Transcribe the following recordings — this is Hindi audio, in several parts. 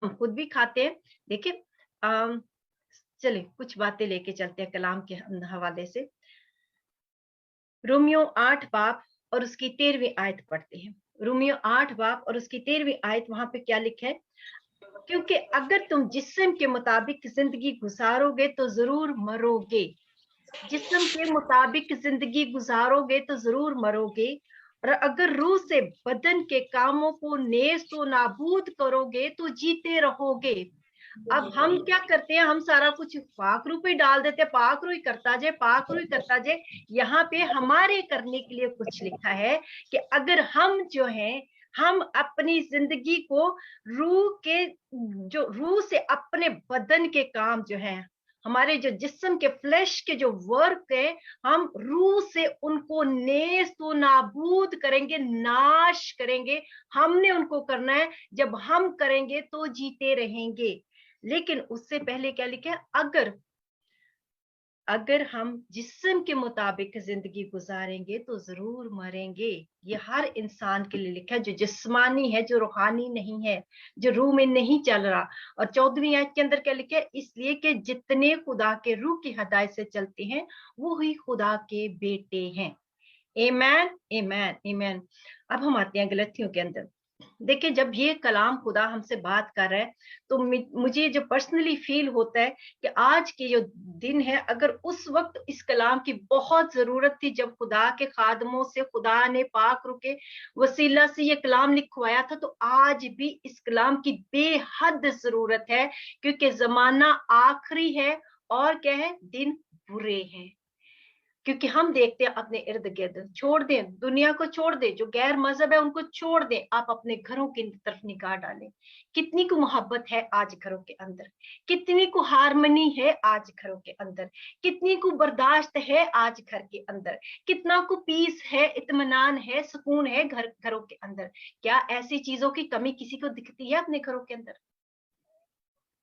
हम खुद भी खाते हैं। देखिए चले कुछ बातें लेके चलते हैं कलाम के हवाले से। रोमियो 8 बाब और उसकी 13वीं आयत पढ़ते हैं। रोमियो 8 बाब और उसकी 13वीं आयत, वहां पे क्या लिखा है? क्योंकि अगर तुम जिस्म के मुताबिक जिंदगी गुजारोगे तो जरूर मरोगे। जिस्म के मुताबिक जिंदगी गुजारोगे तो जरूर मरोगे, और अगर रूह से बदन के कामों को नेस्तो नाबूद करोगे तो जीते रहोगे। अब हम क्या करते हैं? हम सारा कुछ पाकरू पे डाल देते हैं, पाकरू ही करता जाए, पाकरू ही करता जाए। यहाँ पे हमारे करने के लिए कुछ लिखा है कि अगर हम जो हैं, हम अपनी जिंदगी को रूह के, जो रूह से अपने बदन के काम जो हैं, हमारे जो जिस्म के फ्लैश के जो वर्क है, हम रूह से उनको नेस्तो नाबूद करेंगे, नाश करेंगे। हमने उनको करना है। जब हम करेंगे तो जीते रहेंगे। लेकिन उससे पहले क्या लिखा है? अगर हम जिस्म के मुताबिक जिंदगी गुजारेंगे तो जरूर मरेंगे। ये हर इंसान के लिए लिखा है जो जिस्मानी है, जो रूहानी नहीं है, जो रूह में नहीं चल रहा। और 14वीं आयत के अंदर क्या लिखा है? इसलिए कि जितने खुदा के रूह की हदायत से चलते हैं वो ही खुदा के बेटे हैं। आमेन, आमेन, आमेन। अब हम आते हैं गलतियों के अंदर। देखिए, जब ये कलाम खुदा हमसे बात कर रहा है तो मुझे जो पर्सनली फील होता है कि आज के जो दिन है, अगर उस वक्त इस कलाम की बहुत जरूरत थी, जब खुदा के खादमों से खुदा ने पाक रुके वसीला से ये कलाम लिखवाया था, तो आज भी इस कलाम की बेहद जरूरत है। क्योंकि जमाना आखिरी है और क्या है? दिन बुरे हैं। क्योंकि हम देखते हैं अपने इर्द गिर्द, छोड़ दें दुनिया को, छोड़ दें जो गैर मजहब है उनको छोड़ दें, आप अपने घरों की तरफ निगाह डालें। कितनी को मोहब्बत है आज घरों के अंदर, कितनी को हारमनी है आज घरों के अंदर, कितनी को बर्दाश्त है आज घर के अंदर, कितना को पीस है, इत्मीनान है, सुकून है घरों के अंदर। क्या ऐसी चीजों की कमी किसी को दिखती है अपने घरों के अंदर?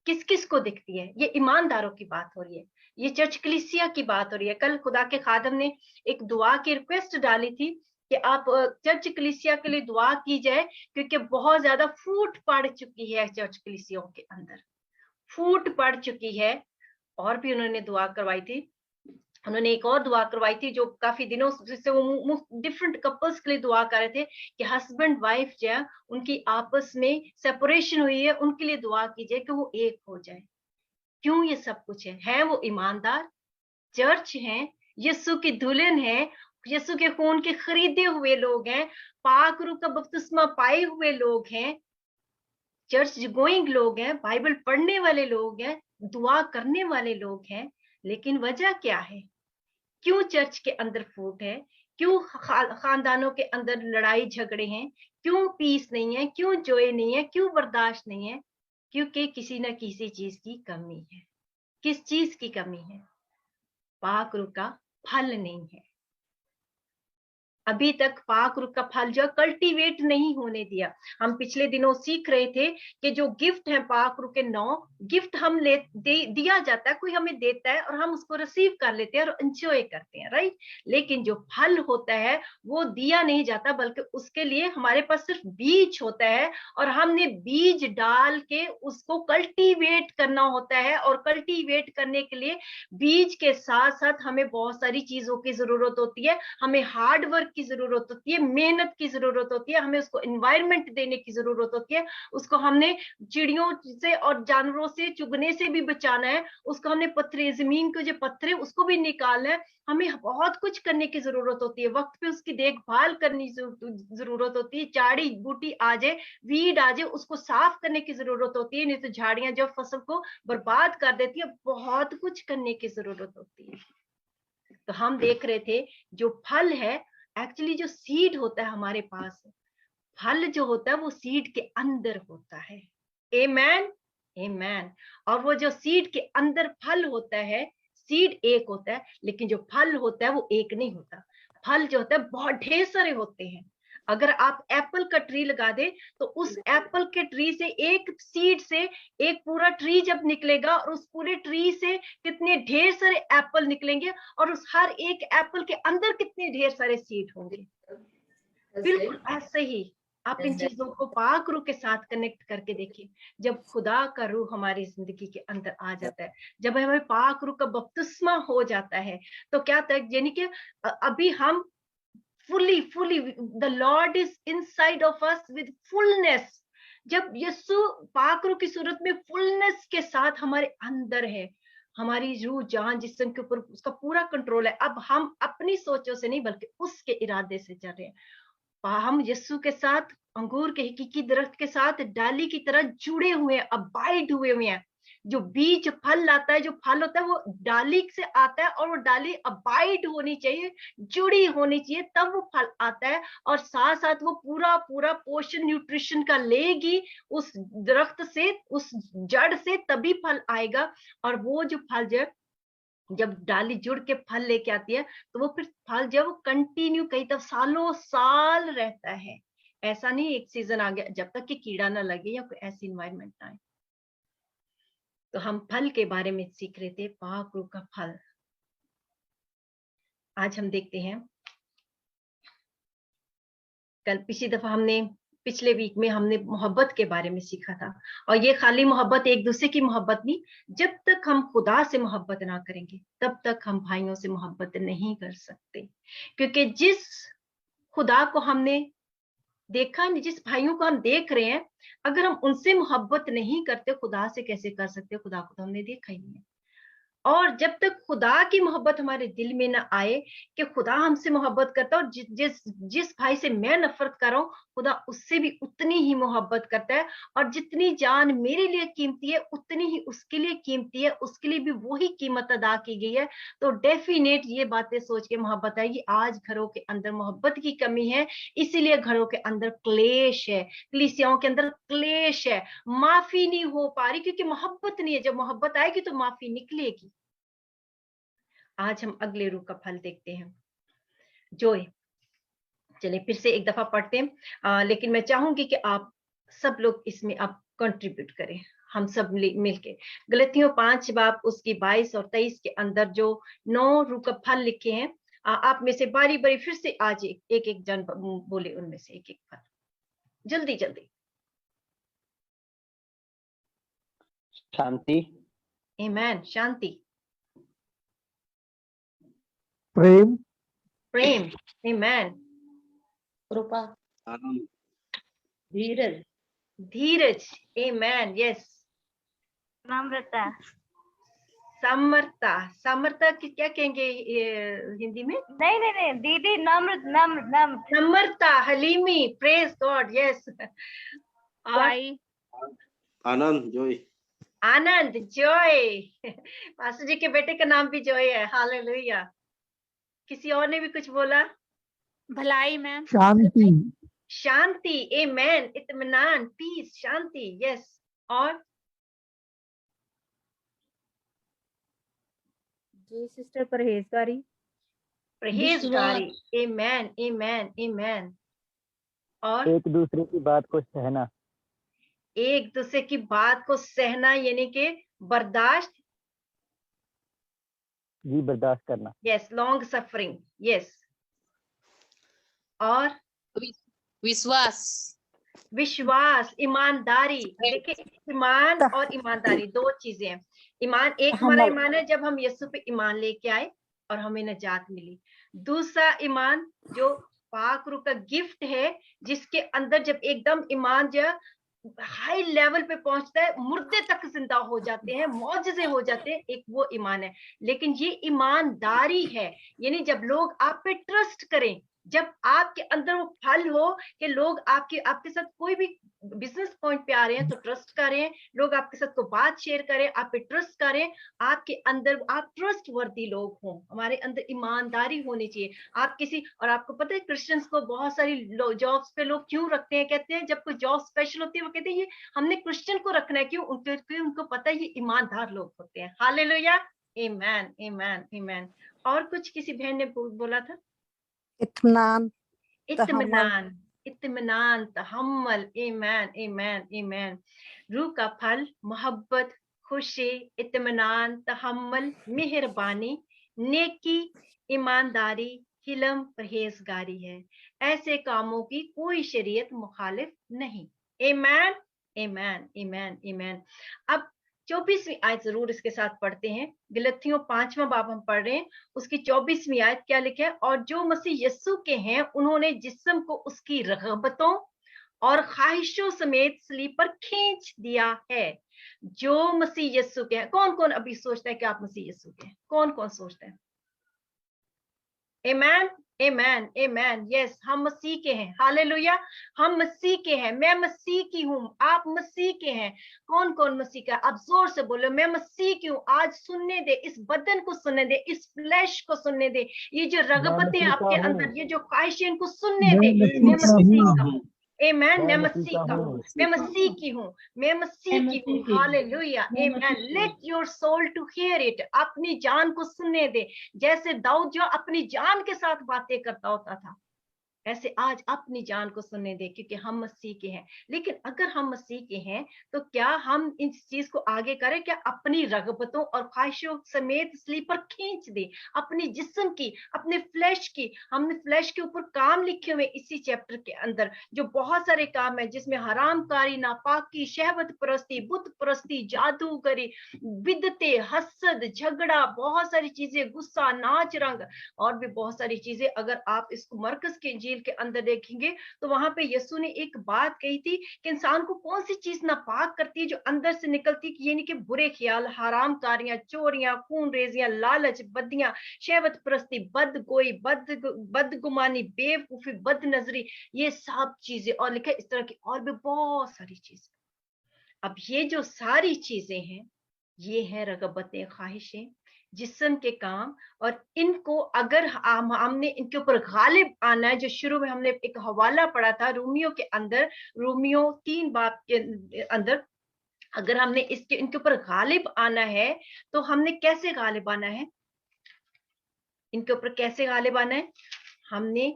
किस किस को दिखती है? ये ईमानदारों की बात हो रही है, ये चर्च कलीसिया की बात हो रही है। कल खुदा के खादम ने एक दुआ की रिक्वेस्ट डाली थी कि आप चर्च कलीसिया के लिए दुआ की जाए, क्योंकि बहुत ज्यादा फूट पड़ चुकी है चर्च कलीसियों के अंदर, फूट पड़ चुकी है। और भी उन्होंने दुआ करवाई थी। उन्होंने एक और दुआ करवाई थी जो काफी दिनों से वो डिफरेंट कपल्स के लिए दुआ कर रहे थे कि हस्बैंड वाइफ जो है उनकी आपस में सेपरेशन हुई है, उनके लिए दुआ कीजिए कि वो एक हो जाए। क्यों ये सब कुछ है वो ईमानदार चर्च हैं, यीशु की दुल्हन है, यीशु के खून के खरीदे हुए लोग हैं, पाक रूह का बपतिस्मा पाए हुए लोग हैं, चर्च गोइंग लोग हैं, बाइबल पढ़ने वाले लोग हैं, दुआ करने वाले लोग हैं। लेकिन वजह क्या है? क्यों चर्च के अंदर फूट है? क्यों खानदानों के अंदर लड़ाई झगड़े हैं? क्यों पीस नहीं है? क्यों जॉय नहीं है? क्यों बर्दाश्त नहीं है? क्योंकि किसी न किसी चीज की कमी है। किस चीज की कमी है? पाक रूह का फल नहीं है। अभी तक पाक रूह का फल जो कल्टीवेट नहीं होने दिया। हम पिछले दिनों सीख रहे थे कि जो गिफ्ट है पाक रूह के 9 गिफ्ट हम दिया जाता है, कोई हमें देता है और हम उसको रिसीव कर लेते हैं और एंजॉय करते हैं, राइट। लेकिन जो फल होता है वो दिया नहीं जाता, बल्कि उसके लिए हमारे पास सिर्फ बीज होता है, और हमने बीज डाल के उसको कल्टीवेट करना होता है। और कल्टीवेट करने के लिए बीज के साथ साथ हमें बहुत सारी चीजों की जरूरत होती है। हमें हार्ड वर्क की जरूरत होती है, मेहनत की जरूरत होती है, हमें उसको एनवायरनमेंट देने की जरूरत होती है, उसको हमने चिड़ियों से और जानवरों से चुगने से भी बचाना है, उसको हमने पत्थरे, जमीन के जो पत्थरे उसको भी निकालना है। हमें बहुत कुछ करने की जरूरत होती है, वक्त पे उसकी देखभाल करने की जरूरत होती है। झाड़ी बूटी आ जाए, वीड आ जाए, उसको साफ करने की जरूरत होती है, नहीं तो झाड़ियां जो फसल को बर्बाद कर देती है। बहुत कुछ करने की जरूरत होती है। तो हम देख रहे थे जो फल है, एक्चुअली जो सीड होता है हमारे पास, फल जो होता है वो सीड के अंदर होता है। आमेन, आमेन। और वो जो सीड के अंदर फल होता है, सीड एक होता है लेकिन जो फल होता है वो एक नहीं होता। फल जो होता है बहुत ढेर सारे होते हैं। अगर आप एप्पल का ट्री लगा दे तो उस एप्पल के ट्री से, एक सीड से एक पूरा ट्री जब निकलेगा, और उस पूरे ट्री से कितने ढेर सारे एप्पल निकलेंगे, और उस हर एक एप्पल के अंदर कितने ढेर सारे सीड होंगे। बिल्कुल ऐसे ही आप इन चीजों को पाक रूह के साथ कनेक्ट करके देखिए। जब खुदा का रूह हमारी जिंदगी के अंदर आ जाता है, जब हमें पाक रूह का बपतिस्मा हो जाता है, तो क्या तक यानी कि अभी हम fully the Lord is inside of us with fullness। जब यीशु पाक रूह की सूरत में फुलनेस के साथ हमारे अंदर है, हमारी रूह जान जिस्म के ऊपर उसका पूरा कंट्रोल है। अब हम अपनी सोचों से नहीं बल्कि उसके इरादे से चल रहे हैं। हम यीशु के साथ अंगूर के हकीकी दरख्त के साथ डाली की तरह जुड़े हुए हैं, अबाइड हुए हुए हैं। जो बीज फल लाता है, जो फल होता है वो डाली से आता है, और वो डाली अबाइड होनी चाहिए, जुड़ी होनी चाहिए, तब वो फल आता है। और साथ साथ वो पूरा पूरा पोषण न्यूट्रिशन का लेगी उस दरख्त से, उस जड़ से, तभी फल आएगा। और वो जो फल जब डाली जुड़ के फल लेके आती है, तो वो फिर फल जब कंटिन्यू कई तब सालों साल रहता है। ऐसा नहीं एक सीजन आ गया, जब तक कि कीड़ा ना लगे या कोई ऐसी इन्वायरमेंट ना आए। तो हम फल के बारे में सीख रहे थे, पाक रूह का फल। आज हम देखते हैं, कल पिछली दफा हमने पिछले वीक में हमने मोहब्बत के बारे में सीखा था। और ये खाली मोहब्बत एक दूसरे की मोहब्बत नहीं, जब तक हम खुदा से मोहब्बत ना करेंगे तब तक हम भाइयों से मोहब्बत नहीं कर सकते। क्योंकि जिस खुदा को हमने देखा नहीं, जिस भाइयों को हम देख रहे हैं, अगर हम उनसे मोहब्बत नहीं करते, खुदा से कैसे कर सकते? खुदा को तो हमने देखा ही नहीं है। और जब तक खुदा की मोहब्बत हमारे दिल में ना आए कि खुदा हमसे मोहब्बत करता है, और जिस भाई से मैं नफरत कर रहा हूँ, खुदा उससे भी उतनी ही मोहब्बत करता है। और जितनी जान मेरे लिए कीमती है, उतनी ही उसके लिए कीमती है, उसके लिए भी वही कीमत अदा की गई है। तो डेफिनेट ये बातें सोच के मोहब्बत आएगी। आज घरों के अंदर मोहब्बत की कमी है, इसीलिए घरों के अंदर क्लेश है, कलीसियाओं के अंदर क्लेश है, माफी नहीं हो पा रही, क्योंकि मोहब्बत नहीं है। जब मोहब्बत आएगी तो माफी निकलेगी। आज हम अगले रूह का फल देखते हैं, जोय। चलिए फिर से एक दफा पढ़ते हैं, लेकिन मैं चाहूंगी कि आप सब लोग इसमें आप कंट्रीब्यूट करें, हम सब मिलके। गलतियों 5 बाब उसकी 22 और 23 के अंदर जो 9 रूह का फल लिखे हैं, आप में से बारी बारी फिर से आज एक एक जन बोले उनमें से एक एक फल, जल्दी जल्दी। शांति, आमेन। शांति, प्रेम, प्रेम, आमेन। कृपा, आनंद, धीरज, धीरज, आमेन। यस। नम्रता, समर्था, समर्था की क्या कहेंगे हिंदी में? नहीं दीदी, नम्र नम्र नम्र, नम्रता, हलीमी, प्रेज गॉड, यस। और आनंद, जॉय, आनंद, जॉय। पास्टर जी के बेटे का नाम भी जॉय है, हालेलुया। किसी और ने भी कुछ बोला? भलाई मैम, शांति, शांति, आमेन। इत्मीनान, पीस, शांति, यस। और जी सिस्टर परहेजगारी, परहेजगारी, आमेन, आमेन, आमेन। और एक दूसरे की बात को सहना, एक दूसरे की बात को सहना, यानी कि बर्दाश्त, जी बर्दाश्त करना, यस, लॉन्ग सफरिंग, यस। और विश्वास, विश्वास, ईमानदारी। देखिए, ईमान और ईमानदारी 2 चीजें हैं। ईमान, एक हमारा ईमान है जब हम यीशु पे ईमान लेके आए और हमें निजात मिली। दूसरा ईमान जो पाक रूह का गिफ्ट है, जिसके अंदर जब एकदम ईमान जो हाई लेवल पे पहुंचता है, मुर्दे तक जिंदा हो जाते हैं, मौजज़े हो जाते हैं, एक वो ईमान है। लेकिन ये ईमानदारी है, यानी जब लोग आप पे ट्रस्ट करें, जब आपके अंदर वो फल हो कि लोग आपके साथ कोई भी बिजनेस पॉइंट पे आ रहे हैं तो ट्रस्ट करें, लोग आपके साथ कोई बात शेयर करें, आप पे ट्रस्ट करें, आपके अंदर आप ट्रस्ट वर्दी लोग हों, हमारे अंदर ईमानदारी होनी चाहिए। आप किसी, और आपको पता है क्रिश्चियंस को बहुत सारी जॉब्स पे लोग क्यों रखते हैं? कहते हैं जब कोई जॉब स्पेशल होती है, वो कहते हैं ये हमने क्रिश्चियन को रखना है। क्यों? उनको पता है ये ईमानदार लोग होते हैं। हालेलुया, आमेन, आमेन, आमेन। और कुछ किसी बहन ने बोला था? इत्मीनान, इत्मीनान, इत्मीनान, तहम्मुल, आमेन, आमेन, आमेन। रूह का फल मोहब्बत, खुशी, इत्मीनान, तहम्मुल, मेहरबानी, नेकी, ईमानदारी, हिलम परहेजगारी है। ऐसे कामों की कोई शरीयत मुखालिफ नहीं। आमीन, आमीन, आमीन, आमीन। अब 24वीं आयत जरूर इसके साथ पढ़ते हैं। गलतियों 5वां बाब हम पढ़ रहे हैं, उसकी 24वीं आयत क्या लिखा है? और जो मसीह यस्सु के हैं उन्होंने जिस्म को उसकी रगबतों और ख्वाहिशों समेत सलीब पर खींच दिया है। जो मसीह यस्सु के हैं, कौन कौन अभी सोचता है कि आप मसीह यस्सु के हैं? कौन कौन सोचते हैं? आमेन, आमेन, आमेन। यस, हम मसीह के हैं। हालेलुया, हम मसीह के हैं। मैं मसीह की हूं, आप मसीह के हैं। कौन कौन मसीह का? आप जोर से बोलो, मैं मसीह की हूं। आज सुनने दे, इस बदन को सुनने दे, इस फ्लैश को सुनने दे, ये जो रगबतें आपके अंदर, ये जो ख्वाहिशें, इनको सुनने दे। मैं मसीह का हूं। आमेन, मैं मसीह का हूं, मैं मसीह की हूं, मैं मसीह की हूं। Hallelujah, amen. Let your soul to hear it. अपनी जान को सुनने दे। जैसे दाऊद जो अपनी जान के साथ बातें करता होता था, ऐसे आज अपनी जान को सुनने दे, क्योंकि हम मसीह के हैं। लेकिन अगर हम मसीह के हैं तो क्या हम इस चीज को आगे करें? क्या अपनी रगबतों और ख्वाहिशों समेत सलीब पर खींच दे, अपनी जिस्म की, अपने फ्लैश की। हमने फ्लैश के ऊपर काम लिखे हुए इसी चैप्टर के अंदर, जो बहुत सारे काम है, जिसमें हरामकारी, नापाकी, शहवत परस्ती, बुत परस्ती, जादूगरी, बिदते, हसद, झगड़ा, बहुत सारी चीजें, गुस्सा, नाच रंग, और भी बहुत सारी चीजें। अगर आप इसको मरकस के इंजील के अंदर देखेंगे तो वहां पे यीशु ने एक बात कही थी कि इंसान को कौन सी चीज नापाक करती है, जो अंदर से निकलती, कि यानी कि बुरे ख्याल, हरामकारियां, चोरियां, खून रेजियां, लालच, बदियां, शहवत परस्ती, बदगोई, बदगुमानी, बेवकूफी, बदनजरी, ये सब चीजें, और लिखा इस तरह की और भी बहुत सारी चीजें। अब ये जो सारी चीजें हैं, ये है रगबतें, ख्वाहिशें, जिस्म के काम। और इनको अगर हमने इनके ऊपर गालिब आना है, जो शुरू में हमने एक हवाला पढ़ा था रोमियो के अंदर, रोमियो 3 बाब के अंदर, अगर हमने इनके ऊपर गालिब आना है तो हमने कैसे गालिब आना है? इनके ऊपर कैसे गालिब आना है? हमने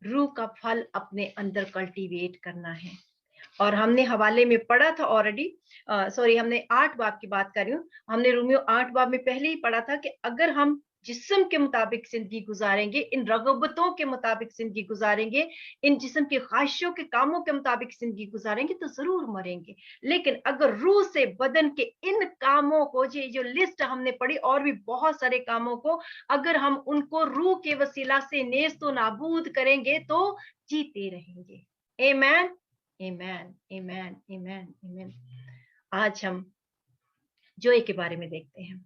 रूह का फल अपने अंदर कल्टीवेट करना है। और हमने हवाले में पढ़ा था ऑलरेडी, सॉरी, हमने 8 बाब की बात कर रही हूँ। हमने रोमियो 8 बाब में पहले ही पढ़ा था कि अगर हम जिस्म के मुताबिक जिंदगी गुजारेंगे, इन रगबतों के मुताबिक जिंदगी गुजारेंगे, इन जिस्म की ख्वाहिशों के कामों के मुताबिक जिंदगी गुजारेंगे तो जरूर मरेंगे। लेकिन अगर रूह से बदन के इन कामों को, जो लिस्ट हमने पढ़ी, और भी बहुत सारे कामों को, अगर हम उनको रूह के वसीला से नेस्तो नाबूद करेंगे तो जीते रहेंगे। आमीन, आमीन, आमीन, आमीन, आमीन। आज हम जॉय के बारे में देखते हैं।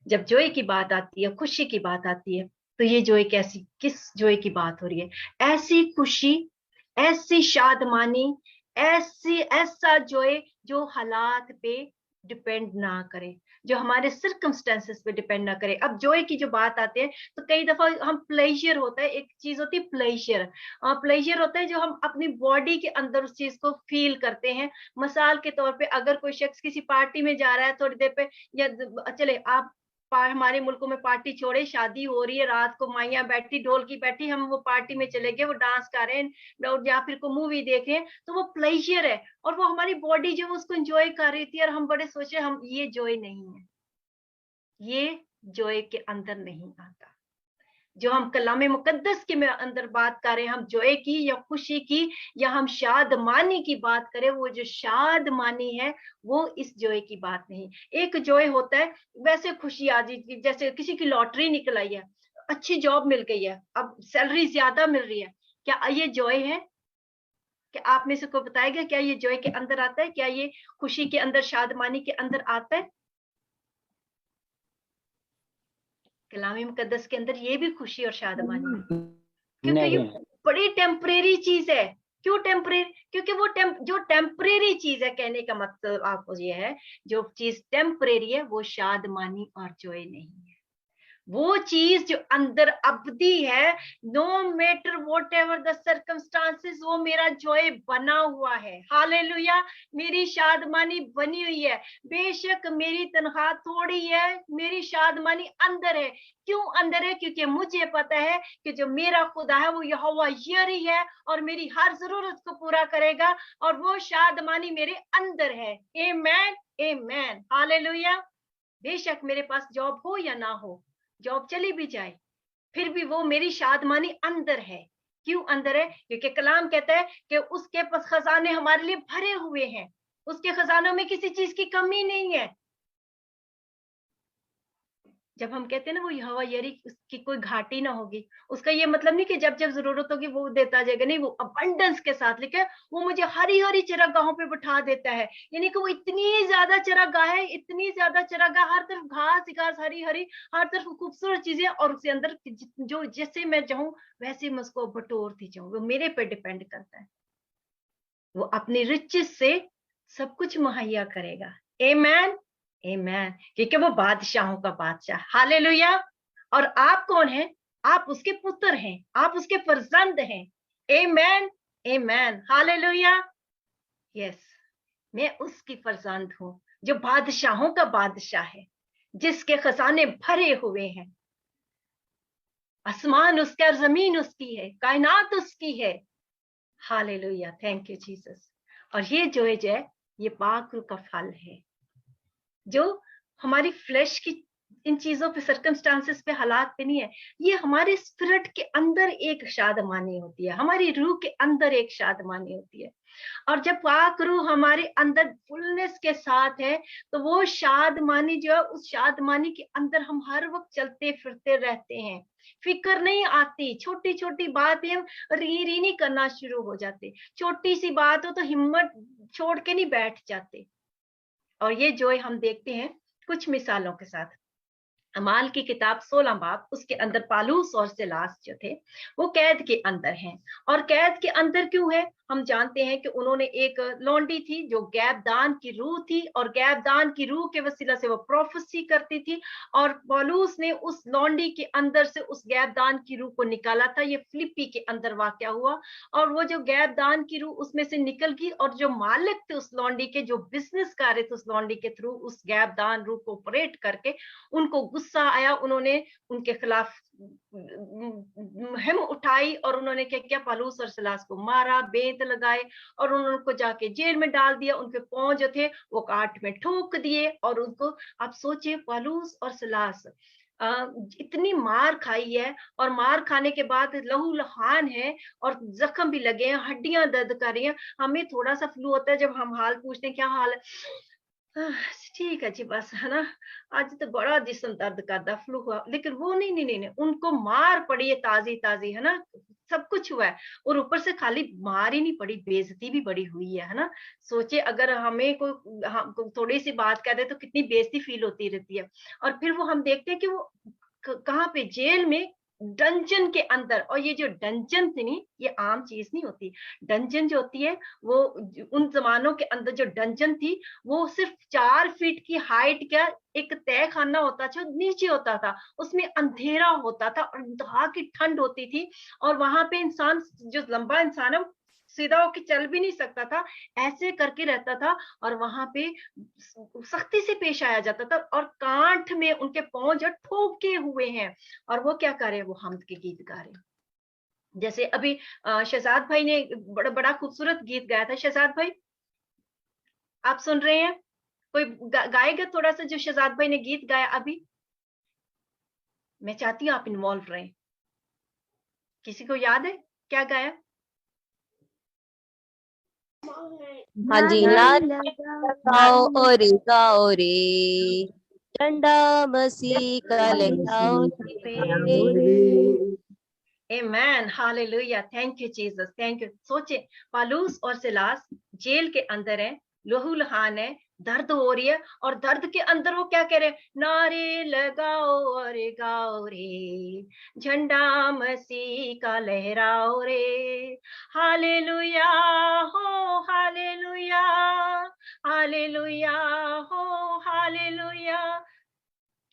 जब जॉय की बात आती है, खुशी की बात आती है, तो ये जॉय कैसी, किस जॉय की बात हो रही है? ऐसी खुशी, ऐसी शादमानी, ऐसा जॉय जो हालात पे डिपेंड ना करे, जो हमारे सर्कमस्टेंसेस पे डिपेंड ना करे। अब जॉय की जो बात आती है तो कई दफा हम प्लेजर होता है, एक चीज होती है प्लेजर, प्लेजर होता है जो हम अपनी बॉडी के अंदर उस चीज को फील करते हैं। मिसाल के तौर पे अगर कोई शख्स किसी पार्टी में जा रहा है थोड़ी देर पे, या चले आप हमारे मुल्कों में पार्टी छोड़े, शादी हो रही है, रात को माइयां बैठी, ढोलकी बैठी, हम वो पार्टी में चले गए, वो डांस कर रहे हैं या फिर को मूवी देख रहे हैं, तो वो प्लेजर है, और वो हमारी बॉडी जो उसको एंजॉय कर रही थी, और हम बड़े सोचे हम ये जॉय नहीं है, ये जॉय के अंदर नहीं आता। जो हम कलाम मुकद्दस के में अंदर बात कर रहे हैं, हम जॉय की या खुशी की या हम शादमानी की बात करें, वो जो शादमानी है वो इस जॉय की बात नहीं। एक जॉय होता है वैसे खुशी आ जाती, जैसे किसी की लॉटरी निकल आई है, अच्छी जॉब मिल गई है, अब सैलरी ज्यादा मिल रही है, क्या ये जॉय है? क्या आप में से को बताएगा क्या ये जॉय के अंदर आता है? क्या ये खुशी के अंदर, शादमानी के अंदर आता है? कलामी मुकद्दस के अंदर ये भी खुशी और शादमानी है, क्योंकि ये बड़ी टेम्परेरी चीज है। क्यों टेम्परेरी? क्योंकि वो जो टेम्परेरी चीज है, कहने का मतलब आपको ये है, जो चीज टेम्परेरी है वो शादमानी और जॉय नहीं है। वो चीज जो अंदर अबदी है, no matter what ever the circumstances, वो मेरा जॉय बना हुआ है। हालेलुया, मेरी शादमानी बनी हुई है। बेशक मेरी तनख्वाह थोड़ी है, मेरी शादमानी अंदर है। क्यों अंदर है? क्योंकि मुझे पता है कि जो मेरा खुदा है वो यहोवा यरी है, और मेरी हर जरूरत को पूरा करेगा, और वो शादमानी मेरे अंदर है। आमीन, आमीन, हालेलुया। बेशक मेरे पास जॉब हो या ना हो, जॉब चली भी जाए, फिर भी वो मेरी शादमानी अंदर है। क्यों अंदर है? क्योंकि कलाम कहता है कि उसके पास खजाने हमारे लिए भरे हुए हैं, उसके खजानों में किसी चीज की कमी नहीं है। जब हम कहते हैं ना वो यहोवा यरी, उसकी कोई घाटी ना होगी, उसका ये मतलब नहीं कि जब जब जरूरत होगी वो देता जाएगा, नहीं, वो अबंडेंस के साथ। लेकिन वो मुझे हरी हरी चरागाहों पे बिठा देता है, यानी कि वो इतनी ज्यादा चरागाह है, इतनी ज्यादा चरागाह, हर तरफ घास ही घास, हरी हरी, हर तरफ खूबसूरत चीजें, और उसके अंदर जो जैसे मैं चाहूं वैसे मैं उसको बटोरती जाऊं। वो मेरे पे डिपेंड करता है, वो अपनी रिचेस से सब कुछ मुहैया करेगा। आमेन, आमेन, क्योंकि वो बादशाहों का बादशाह। हालेलुया। और आप कौन हैं? आप उसके पुत्र हैं, आप उसके फर्जंद हैं। आमेन, आमेन, हालेलुया। यस, मैं उसकी फर्जंद हूं जो बादशाहों का बादशाह है, जिसके खजाने भरे हुए हैं। आसमान उसका और जमीन उसकी है, कायनात उसकी है। Hallelujah, thank you Jesus. और ये जो है ये पाक रूह का फल है, जो हमारी फ्लैश की इन चीजों पे, सर्कमस्टांसेस पे, हालात पे नहीं है। ये हमारे स्पिरिट के अंदर एक शादमानी होती है, हमारी रूह के अंदर एक शादमानी होती है। और जब पाक रूह हमारे अंदर फुलनेस के साथ है, तो वो शादमानी जो है, उस शादमानी के अंदर हम हर वक्त चलते फिरते रहते हैं। फिक्र नहीं आती, छोटी छोटी बातें हम री री नहीं करना शुरू हो जाते, छोटी सी बात हो तो हिम्मत छोड़ के नहीं बैठ जाते। और ये जो हम देखते हैं कुछ मिसालों के साथ। अमाल की किताब 16 बाब, उसके अंदर पालूस और सिलास जो थे वो कैद के अंदर हैं। और कैद के अंदर क्यों है? हम जानते हैं कि उन्होंने एक लौंडी थी जो गैबदान की रूह थी, और गैबदान की रूह के वसीला से वो प्रोफेसी करती थी। और पौलुस ने उस लौंडी के अंदर से उस गैबदान की रूह को निकाला था। ये फिलिप्पी के अंदर वाकया हुआ। और वो जो गैबदान की रूह उसमें से निकल गई, और जो मालिक थे उस लौंडी के, जो बिजनेस कर रहे थे उस लौंडी के थ्रू उस गैबदान रूह को ऑपरेट करके, उनको गुस्सा आया, उन्होंने उनके खिलाफ मुहिम उठाई, और उन्होंने क्या किया? पौलुस और सिलास को मारा, बेंत लगाए, और उनको जाके जेल में डाल दिया। उनके पांव जो थे वो काट में ठोक दिए। और उनको, आप सोचिए, पौलुस और सिलास इतनी मार खाई है, और मार खाने के बाद लहू लहान है, और जख्म भी लगे हैं, हड्डियां दर्द कर रही हैं। हमें थोड़ा सा फ्लू होता है, जब हम हाल पूछते हैं क्या हाल है, ठीक है जी, बस, है ना, आज तो बड़ा जिस्म दर्द करता, फ्लू हुआ। लेकिन वो नहीं नहीं नहीं, उनको मार पड़ी है ताजी ताजी, है ना, सब कुछ हुआ है। और ऊपर से खाली मार ही नहीं पड़ी, बेइज्जती भी बड़ी हुई है ना। सोचे अगर हमें कोई थोड़ी सी बात कह दे तो कितनी बेइज्जती फील होती रहती है। और फिर वो हम देखते हैं कि वो कहाँ पे? जेल में, डंजन के अंदर। और ये जो डंजन थी नहीं, ये आम चीज नहीं होती। डंजन जो होती है वो, उन जमानों के अंदर जो डंजन थी, वो सिर्फ 4 फीट की हाइट का एक तय खाना होता था, जो नीचे होता था, उसमें अंधेरा होता था और इंतहा की ठंड होती थी। और वहां पे इंसान, जो लंबा इंसान है, सीधा होकर चल भी नहीं सकता था, ऐसे करके रहता था। और वहां पे सख्ती से पेश आया जाता था, और कांठ में उनके पांव जो ठोके हुए हैं, और वो क्या कर रहे हैं? वो हमद के गीत गा रहे हैं। जैसे अभी शहजाद भाई ने बड़ा बड़ा खूबसूरत गीत गाया था। शहजाद भाई, आप सुन रहे हैं? कोई गाएगा थोड़ा सा, जो शहजाद भाई ने गीत गाया अभी? मैं चाहती हूँ आप इन्वॉल्व रहें। किसी को याद है क्या गाया? हाँ जी, गाओ रे झंडा मसीह का लहराओ रे। Amen, hallelujah, thank you Jesus, thank you. सोचे, पालूस और सिलास जेल के अंदर है, लहू लहान है, दर्द हो रही है, और दर्द के अंदर वो क्या कह रहे हैं? नारे लगाओ और गाओ रे, झंडा मसीह का लहराओ रे, हालेलुया हो, हालेलुया, हालेलुया हो, हालेलुया।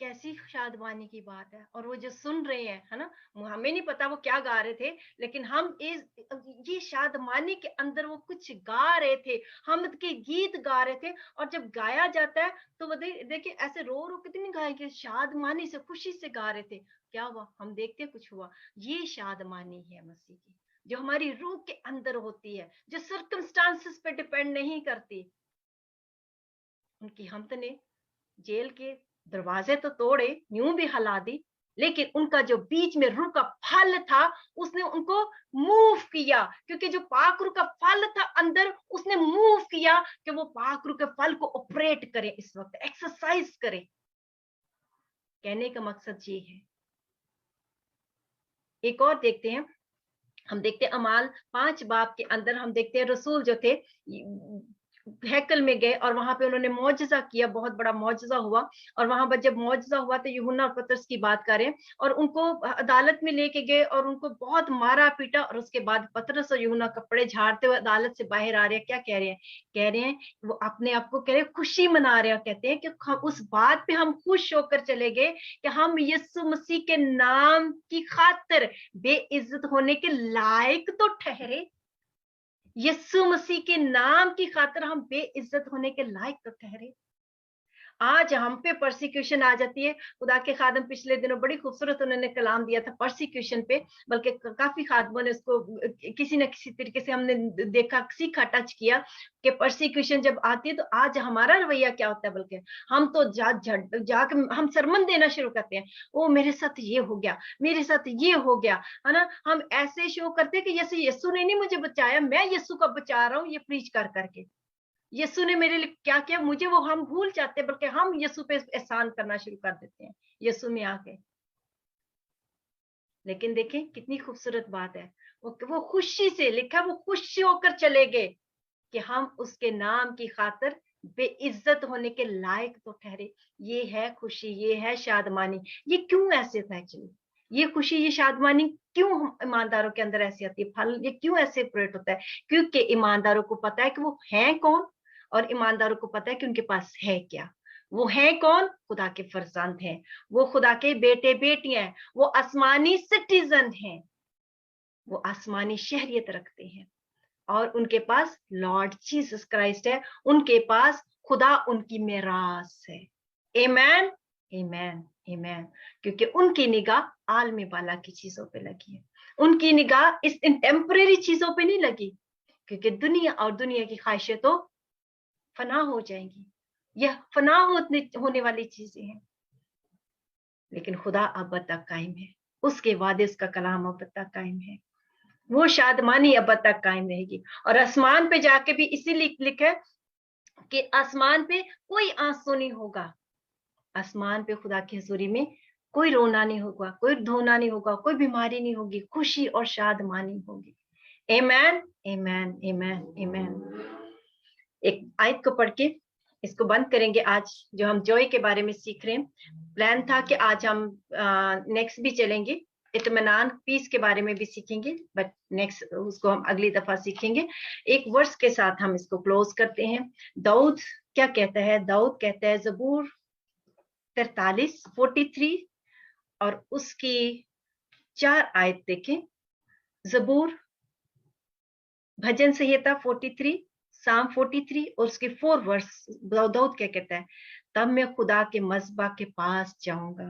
कैसी शादमानी की बात है। और वो जो सुन रहे हैं, है ना, हमें नहीं पता वो क्या गा रहे थे, लेकिन हम ये शादमानी के अंदर वो कुछ गा रहे थे, हमद के गीत गा रहे थे। और जब गाया जाता है तो वो देखिए ऐसे रो रो कितनी गाएंगे, शादमानी से, खुशी से गा रहे थे। क्या हुआ? हम देखते कुछ हुआ। ये शादमानी है मसीह की, जो हमारी रूह के अंदर होती है, जो सर्कमस्टांसेस पे डिपेंड नहीं करती। उनकी हमद ने जेल के दरवाजे तो तोड़े, यूं भी हिला दी, लेकिन उनका जो बीच में रूह का फल था उसने उनको मूव किया, क्योंकि जो पाक रूह का फल था अंदर उसने मूव किया कि वो पाक रूह के फल को ऑपरेट करे, इस वक्त एक्सरसाइज करे। कहने का मकसद ये है। एक और देखते हैं, हम देखते हैं अमाल 5 बाब के अंदर हम देखते हैं रसूल जो थे हैकल में गए और वहां पे उन्होंने मौजज़ा किया, बहुत बड़ा मौजज़ा हुआ। और वहां पर जब मौजज़ा हुआ तो यूहन्ना और पतरस की बात करें और उनको अदालत में लेके गए और उनको बहुत मारा पीटा, और उसके बाद पतरस और यूहन्ना कपड़े झाड़ते हुए अदालत से बाहर आ रहे हैं। क्या कह रहे हैं? कह रहे हैं वो अपने आप को कह रहे हैं खुशी मना रहे हैं, कहते हैं कि उस बात पे हम खुश होकर चले गए कि हम यीशु मसीह के नाम की खातिर बेइज्जत होने के लायक तो ठहरे। यीशु मसीह के नाम की खातिर हम बेइज्जत होने के लायक तो ठहरे। आज हम पे परसिक्यूशन आ जाती है। खुदा के खादम पिछले दिनों बड़ी खूबसूरत उन्होंने कलाम दिया था परसिक्यूशन पे, बल्कि काफी खादमों ने उसको किसी न किसी तरीके से हमने देखा, सीखा, टच किया कि परसिक्यूशन जब आती है तो आज हमारा रवैया क्या होता है। बल्कि हम तो जाके हम सरमन देना शुरू करते हैं, ओ मेरे साथ ये हो गया, मेरे साथ ये हो गया, है ना। हम ऐसे शो करते हैं कि जैसे यीशु ने नहीं मुझे बचाया, मैं यीशु का बचा रहा हूँ ये प्रीच कर करके। यीशु ने मेरे लिए क्या किया मुझे वो हम भूल जाते हैं, बल्कि हम यीशु पे एहसान करना शुरू कर देते हैं यीशु में आके। लेकिन देखें कितनी खूबसूरत बात है, वो खुशी से लिखा, वो खुशी होकर चले गए कि हम उसके नाम की खातिर बेइज्जत होने के लायक तो ठहरे। ये है खुशी, ये है शादमानी। ये क्यों ऐसे था एक्चुअली? ये खुशी, ये शादमानी क्यों ईमानदारों के अंदर ऐसी आती है? फल ये क्यों ऐसे प्रेरित होता है? क्योंकि ईमानदारों को पता है कि वो हैं कौन, और ईमानदारों को पता है कि उनके पास है क्या। वो है कौन? खुदा के फर्जंद हैं, वो खुदा के बेटे बेटियां हैं, वो आसमानी सिटीजन हैं, वो आसमानी शहरियत रखते हैं, और उनके पास लॉर्ड जीसस क्राइस्ट है, उनके पास खुदा उनकी मेरास है। आमेन, आमेन, आमेन। क्योंकि उनकी निगाह आलमी वाला की चीजों पे लगी है, उनकी निगाह इस टेम्परेरी चीजों पे नहीं लगी, क्योंकि दुनिया और दुनिया की ख्वाहिशें तो फना हो जाएंगी, यह फना होने वाली चीजें हैं। लेकिन खुदा अब तक कायम है, उसके वादे, उसका कलाम अब तक कायम है, वो शादमानी अब तक कायम रहेगी। और आसमान पे जाके भी इसीलिए लिखा है कि आसमान पे कोई आंसू नहीं होगा, आसमान पे खुदा की हुजूरी में कोई रोना नहीं होगा, कोई धोना नहीं होगा, कोई बीमारी नहीं होगी, खुशी और शादमानी होगी। आमेन, आमेन, आमेन, आमेन। एक आयत को पढ़ के इसको बंद करेंगे। आज जो हम जॉय के बारे में सीख रहे हैं, प्लान था कि आज हम नेक्स्ट भी चलेंगे, इत्मीनान, पीस के बारे में भी सीखेंगे, बट नेक्स्ट उसको हम अगली दफा सीखेंगे। एक वर्स के साथ हम इसको क्लोज करते हैं। दाऊद क्या कहता है? दाऊद कहता है ज़बूर 43 और उसकी 4 आयत देखें। ज़बूर, भजन संहिता 43, साम 43 और उसके 4 वर्स। दाऊद क्या कहता है? तब मैं खुदा के मज़बा के पास जाऊंगा,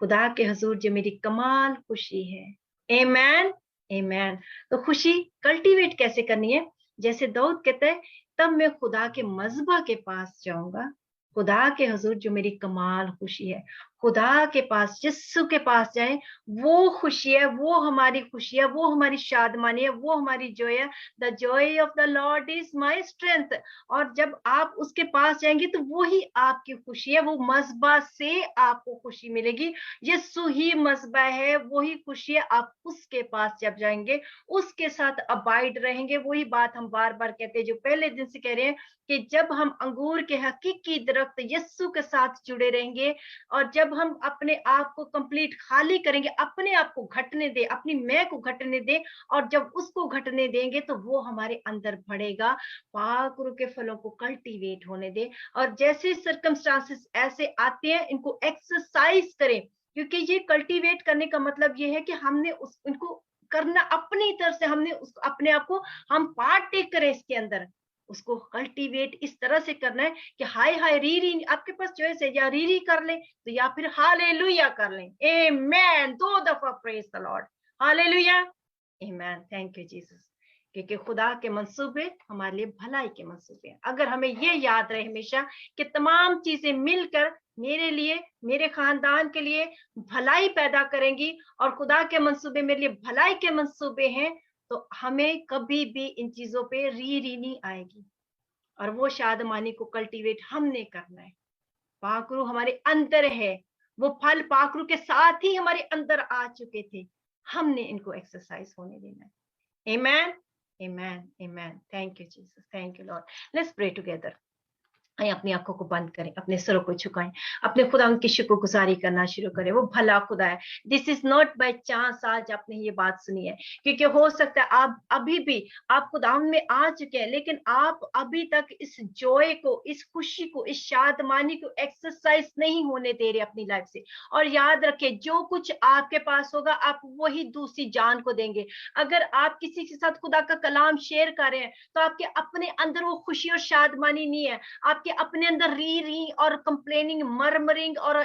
खुदा के हुजूर जो मेरी कमाल खुशी है। आमेन, आमेन। तो खुशी कल्टीवेट कैसे करनी है? जैसे दाऊद कहता है तब मैं खुदा के मज़बा के पास जाऊंगा, खुदा के हुजूर जो मेरी कमाल खुशी है। खुदा के पास, यीशु के पास जाएं, वो खुशी है, वो हमारी खुशी है, वो हमारी शादमानी है, वो हमारी जॉय है। The Joy of the Lord is my strength. और जब आप उसके पास जाएंगे तो वो ही आपकी खुशी है, वो मज़बा से आपको खुशी मिलेगी। यीशु ही मज़बा है, वही खुशी है। आप उसके पास जब जाएंगे, उसके साथ अबाइड रहेंगे। वही बात हम बार बार कहते हैं, जो पहले दिन से कह रहे हैं, कि जब हम अंगूर के हकीकी दरख्त यीशु के साथ जुड़े रहेंगे, और जब हम अपने आप को कंप्लीट खाली करेंगे, अपने आप को घटने दे, अपनी मैं को घटने दे, और जब उसको घटने देंगे तो वो हमारे अंदर बढ़ेगा। पाक रूह के फलों को कल्टीवेट होने दे। और जैसे सर्कमस्टांसेस ऐसे आते हैं, इनको एक्सरसाइज करें, क्योंकि ये कल्टीवेट करने का मतलब ये है कि हमने इनको करना अपनी तरफ से, हमने अपने आप को हम पार्ट टेक करें इसके अंदर, उसको कल्टीवेट इस तरह से करना है कि हाय हाय रीरी, आपके पास चॉइस है, या रीरी कर लें तो या फिर हालेलुया कर लें। आमेन, 2 दफा praise the Lord, hallelujah, amen, thank you Jesus. क्योंकि खुदा के मंसूबे हमारे लिए भलाई के मंसूबे हैं। अगर हमें ये याद रहे हमेशा कि तमाम चीजें मिलकर मेरे लिए, मेरे खानदान के लिए भलाई पैदा करेंगी और खुदा के मंसूबे मेरे लिए भलाई के मंसूबे हैं, तो हमें कभी भी इन चीजों पे री नहीं आएगी। और वो शादमानी को कल्टीवेट हमने करना है। पाखरू हमारे अंदर है, वो फल पाखरू के साथ ही हमारे अंदर आ चुके थे, हमने इनको एक्सरसाइज होने देना है। Amen, amen, amen. Thank you Jesus, thank you Lord. Let's pray together. आइए अपनी आंखों को बंद करें, अपने सरों को झुकाएं, अपने खुदा की शुक्रगुजारी करना शुरू करें। वो भला खुदा है। This is not by chance आज आपने ये बात सुनी है, क्योंकि हो सकता है आप अभी भी आप खुदा में आ चुके हैं, लेकिन आप अभी तक इस जॉय को, इस खुशी को, इस शादमानी को एक्सरसाइज नहीं होने दे रहे अपनी लाइफ से। और याद रखें, जो कुछ आपके पास होगा आप वही दूसरी जान को देंगे। अगर आप किसी के साथ खुदा का कलाम शेयर कर रहे हैं, तो आपके अपने अंदर वो खुशी और शादमानी नहीं है, आपके अपने अंदर री और कंप्लेनिंग, मरमरिंग और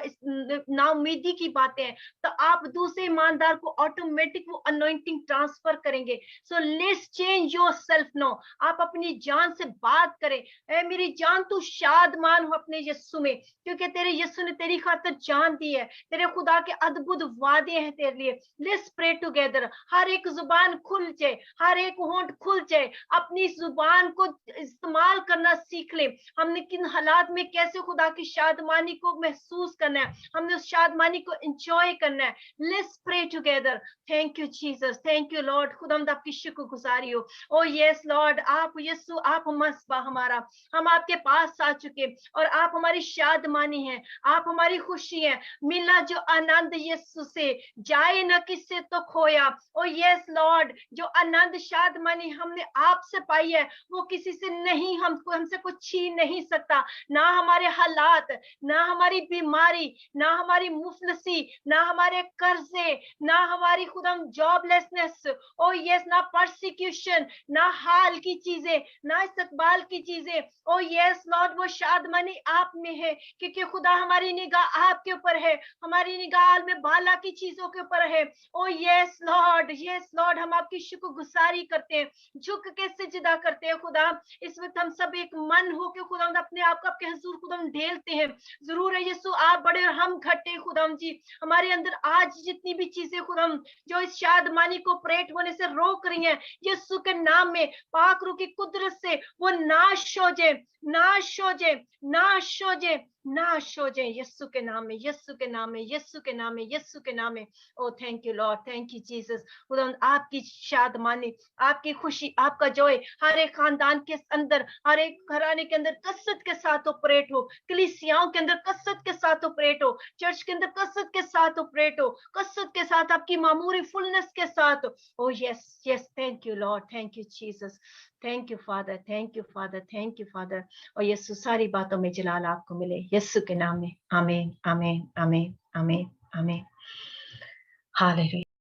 नाउमीदी की बातें हैं, तो आप दूसरे ईमानदार को ऑटोमेटिक वो अनॉइंटिंग ट्रांसफर करेंगे। So let's change yourself now. आप अपनी जान से बात करें, ए मेरी जान तू शादमान हो अपने यीशु में, क्योंकि तेरे यीशु ने तेरी खातिर जान दी है, तेरे खुदा के अद्भुत वादे हैं तेरे लिए। Let's pray together. हर एक जुबान खुल जाए, हर एक होंठ खुल जाए, अपनी जुबान को इस्तेमाल करना सीख ले। हमने किन हालात में कैसे खुदा की शादमानी को महसूस करना है, हमने उस शादमानी को एंजॉय करना है। Let's pray together. Thank you Jesus, thank you Lord. खुदावंद आपकी शुक्रगुजारी हो। ओ यस लॉर्ड, आप यीशु, आप मस्बा हमारा, हम आपके पास आ चुके और आप हमारी शादमानी है, आप हमारी खुशी है। मिला जो आनंद यीशु से, जाए न किससे तो खोया। ओ यस लॉर्ड, जो आनंद शादमानी हमने आपसे पाई है, वो किसी से नहीं, हमसे कुछ छीन नहीं सकता। ना हमारे हालात, ना हमारी बीमारी, ना हमारी मुफलसी, ना हमारे कर्जे, ना हमारी खुदम जॉबलेसनेस, ओ यस, ना परसिक्यूशन, ना हाल की चीजें, ना इस्तकबाल की चीजें। ओ यस लॉर्ड, वो शादमानी आप में है, क्योंकि खुदा हमारी निगाह आपके ऊपर है, हमारी निगाह में बाला की चीजों के ऊपर है। ओ यस लॉर्ड, यस लॉर्ड, हम आपकी शुक्रगुजारी करते हैं, झुक के सिजदा करते हैं। खुदा इस वक्त हम सब एक मन हो के खुदा अपने आप को आपके हुजूर खुदाम ढेलते हैं। जरूर है यीशु आप बड़े और हम घटे खुदाम जी। हमारे अंदर आज जितनी भी चीजें खुदाम जो इस शादमानी को ऑपरेट होने से रोक रही हैं, यीशु के नाम में पाक रूह की कुदरत से वो नाश हो जाए, नाश हो जाए, नाश हो जाए, नाश हो जाए, यीशु के नाम में, यीशु के नाम में, यीशु के नाम में, यीशु के नाम में। Oh thank you Lord, thank you Jesus. खुदा आपकी शादमानी, आपकी खुशी, आपका जॉय हर एक खानदान के अंदर, हर एक घराने के अंदर कसरत के साथ ऑपरेट हो, कलीसियाओं के अंदर कसरत के साथ ऑपरेट हो, चर्च के अंदर कसरत के साथ ऑपरेट हो, कसरत के साथ आपकी मामूरी फुलनेस के साथ। ओ yes yes, thank you Lord, thank you Jesus, thank you father, thank you father, thank you father. और यीशु सारी बातों में जलाल आपको मिले, यीशु के नाम में। आमीन, आमीन, आमीन, आमीन, आमीन। हालेलुया।